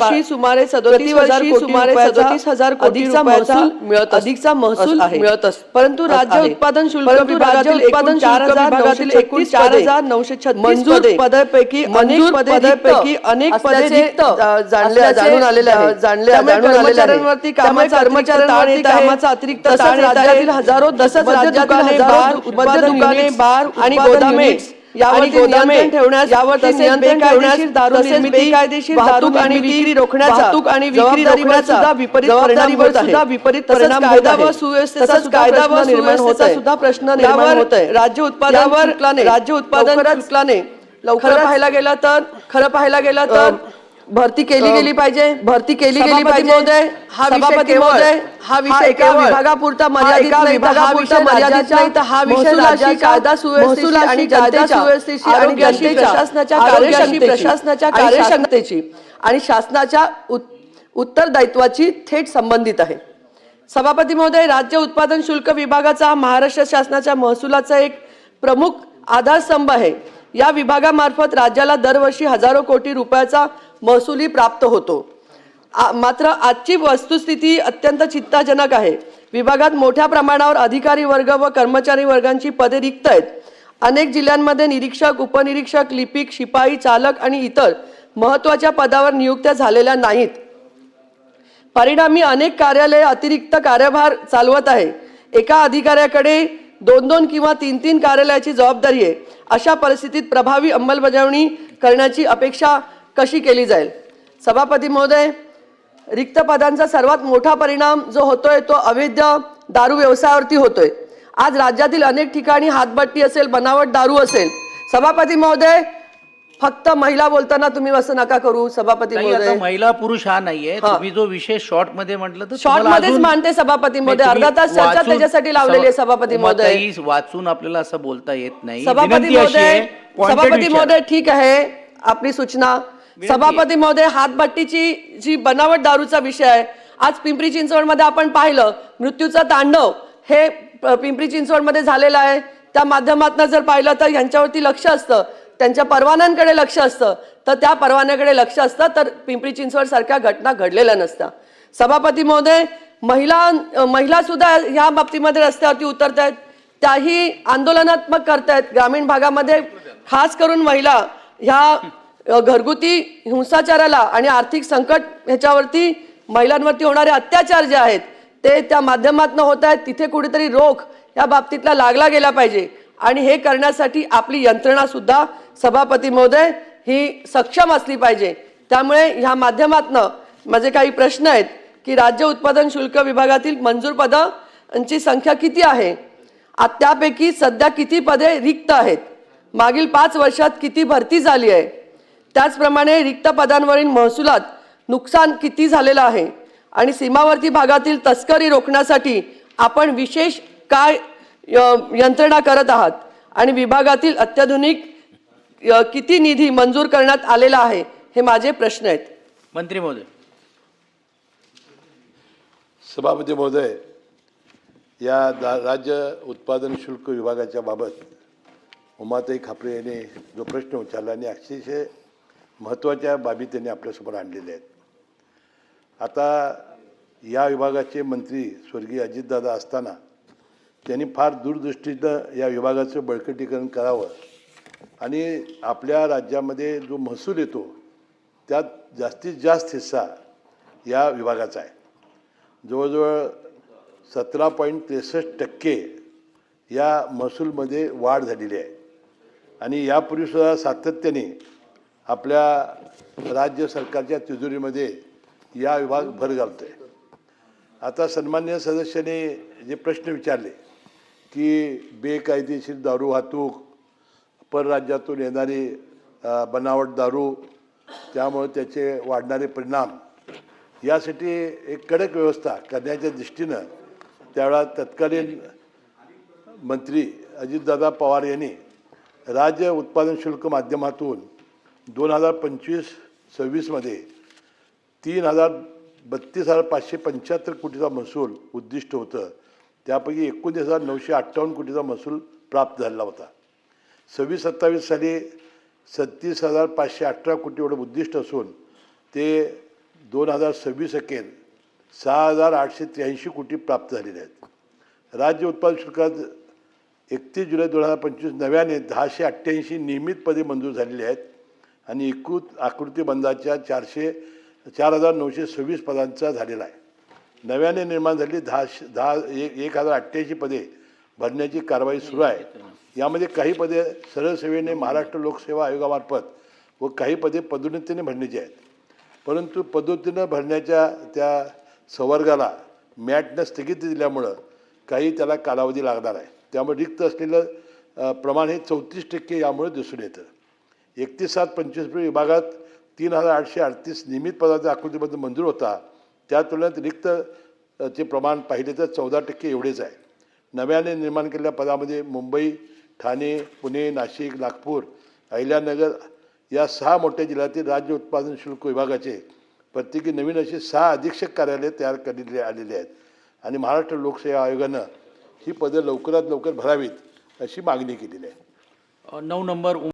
प्रतिवर्षी सुमारे 37,000 कोटी रुपयाचा अधिकचा महसूल मिळत असतो। परंतु राज्य उत्पादन शुल्क विभागातील एकूण 4,936 मंजूर पदांपैकी अनेक पदे रिक्त जाणून आलेले आहेत। कर्मचाऱ्यांवरती कामाचा अतिरिक्त ताण राज्यातील हजारो दुकाने बार आणि गोदामे यावरती नियंत्रण ठेवण्यास बेकायदेशीर दारू आणि विक्री रोखण्याचा विपरीत परिणाम होत आहे। कायदा व सुव्यवस्थेचा सुद्धा प्रश्न निर्माण होत आहे। राज्य उत्पादन शुल्काने लवकर पाहायला गेला तर भरती केली गेली पाहिजे महोदय। हा विषय एका विभागापुरता मर्यादित नाही, तर हा विषय राज्याच्या कायदा सुव्यवस्थेची आणि प्रशासनाच्या कार्यक्षमतेची आणि शासनाच्या उत्तरदायित्वाची थेट संबंधित आहे। सभापती महोदय, राज्य उत्पादन शुल्क विभागाचा महाराष्ट्र शासनाच्या महसुलाचा एक प्रमुख आधारस्तंभ आहे। या विभागामार्फत राज्याला दरवर्षी हजारो कोटी रुपयाचा महसुली प्राप्त होतो। मात्र आजची वस्तुस्थिती अत्यंत चिंताजनक आहे। विभागात मोठ्या प्रमाणावर अधिकारी वर्ग व कर्मचारी वर्गांची पदे रिक्त आहेत। अनेक जिल्ह्यांमध्ये निरीक्षक, उपनिरीक्षक, लिपिक, शिपाई, चालक आणि इतर महत्त्वाच्या पदावर नियुक्त्या झालेल्या नाहीत। परिणामी अनेक कार्यालये अतिरिक्त कार्यभार चालवत आहे। एका अधिकाऱ्याकडे 2 किंवा 3 कार्यालयाची जबाबदारी आहे। अशा परिस्थितीत प्रभावी अंमलबजावणी करण्याची अपेक्षा कशी केली जाईल? सभापती महोदय, रिक्त पदांचा सर्वात मोठा परिणाम जो होतोय तो अवैध दारू व्यवसायावरती होतोय। आज राज्यातील अनेक ठिकाणी हातभट्टी असेल, बनावट दारू असेल। सभापती महोदय, फक्त महिला बोलताना तुम्ही असं नका करू। सभापती महोदय, महिला पुरुष हा नाहीये, तुम्ही जो विषय शॉर्ट मध्ये म्हटलं तर शॉर्ट मध्येच मांडते सभापती महोदय। अर्धा तास चर्चा त्याच्यासाठी लावलेली आहे सभापती महोदय। वाचून आपल्याला असं बोलता येत नाही। सभापती महोदय ठीक आहे आपली सूचना। सभापती महोदय, हातभट्टीची जी बनावट दारूचा विषय आहे, आज पिंपरी चिंचवड मध्ये आपण पाहिलं मृत्यूचा तांडव हे पिंपरी चिंचवड मध्ये झालेला आहे। त्या माध्यमातून जर पाहिलं तर यांच्यावरती लक्ष असतं, त्यांच्या परवान्यांकडे लक्ष असतं, तर त्या परवान्याकडे लक्ष असतं तर पिंपरी चिंचवड सारख्या घटना घडलेल्या नसत्या। सभापती महोदय, महिला सुद्धा या बाबतीमध्ये रस्त्यावरती उतरत आहेत, त्याही आंदोलनात्मक करतायत। ग्रामीण भागामध्ये खास करून महिला ह्या घरगुती हिंसाचाराला आणि आर्थिक संकट ह्याच्यावरती महिलांवरती होणारे अत्याचार जे आहेत ते त्या माध्यमातून होत आहेत। तिथे कुठेतरी रोख या बाबतीतला लागला गेला पाहिजे आणि हे करण्यासाठी आपली यंत्रणा सुद्धा सभापती महोदय ही सक्षम असली पाहिजे। त्यामुळे ह्या माध्यमातून माझे काही प्रश्न आहेत की राज्य उत्पादन शुल्क विभागातील मंजूर पदांची संख्या किती आहे? त्यापैकी सध्या किती पदे रिक्त आहेत? मागील 5 वर्षात किती भरती झाली आहे? त्याचप्रमाणे रिक्त पदांवरील महसुलात नुकसान किती झालेलं आहे? आणि सीमावर्ती भागातील तस्करी रोखण्यासाठी आपण विशेष काय यंत्रणा करत आहात? आणि विभागातील अत्याधुनिक किती निधी मंजूर करण्यात आलेला आहे? हे माझे प्रश्न आहेत। मंत्री महोदय। सभापती महोदय, या राज्य उत्पादन शुल्क विभागाच्या बाबत उमाताई खापरे यांनी जो प्रश्न उचलला आणि अतिशय महत्त्वाच्या बाबी त्यांनी आपल्यासमोर आणलेल्या आहेत। आता या विभागाचे मंत्री स्वर्गीय अजितदादा असताना त्यांनी फार दूरदृष्टीनं या विभागाचं बळकटीकरण करावं आणि आपल्या राज्यामध्ये जो महसूल येतो त्यात जास्तीत जास्त हिस्सा या विभागाचा आहे। जवळजवळ 17.63% या महसूलमध्ये वाढ झालेली आहे आणि यापूर्वीसुद्धा सातत्याने आपल्या राज्य सरकारच्या तिजोरीमध्ये या विभाग भर घालतो आहे। आता सन्माननीय सदस्याने जे प्रश्न विचारले की बेकायदेशीर दारू वाहतूक, परराज्यातून येणारी बनावट दारू, त्यामुळे त्याचे वाढणारे परिणाम, यासाठी एक कडक व्यवस्था करण्याच्या दृष्टीनं त्यावेळा तत्कालीन मंत्री अजितदादा पवार यांनी राज्य उत्पादन शुल्क माध्यमातून 2025-26 मध्ये 32,575 कोटीचा महसूल उद्दिष्ट होतं। त्यापैकी 19,958 कोटीचा महसूल प्राप्त झाला होता। 26-27 साली 37,518 कोटी एवढं उद्दिष्ट असून ते 2026 अखेर 6,883 कोटी प्राप्त झालेले आहेत. राज्य उत्पादन शुल्कात 31 जुलै 2025 नव्याने 1088 नियमित पदे मंजूर झालेली आहेत आणि एकूण आकृतीबंधाच्या 4,926 पदांचा झालेला आहे. नव्याने निर्माण झालेली 1,088 पदे भरण्याची कारवाई सुरू आहे. यामध्ये काही पदे सरळ सेवेने महाराष्ट्र लोकसेवा आयोगामार्फत व काही पदे पदोन्नतीने भरण्याची आहेत. परंतु पदोन्नतीनं भरण्याच्या त्या संवर्गाला मॅटनं स्थगिती दिल्यामुळं काही त्याला कालावधी लागणार आहे. त्यामुळे रिक्त असलेलं प्रमाण हे 34% यामुळे दिसून येतं. 31/7/25 विभागात 3,838 नियमित पदाचा आकृतीबद्ध मंजूर होता. त्या तुलनेत रिक्त चे प्रमाण पाहिले तर 14% एवढेच आहे. नव्याने निर्माण केलेल्या पदामध्ये मुंबई, ठाणे, पुणे, नाशिक, नागपूर, अहिल्यानगर या 6 मोठ्या जिल्ह्यातील राज्य उत्पादन शुल्क विभागाचे प्रत्येकी नवीन असे 6 अधीक्षक कार्यालय तयार करण्यात आलेले आहेत आणि महाराष्ट्र लोकसेवा आयोगानं ही पदं लवकरात लवकर भरावीत अशी मागणी केलेली आहे. 9 नंबर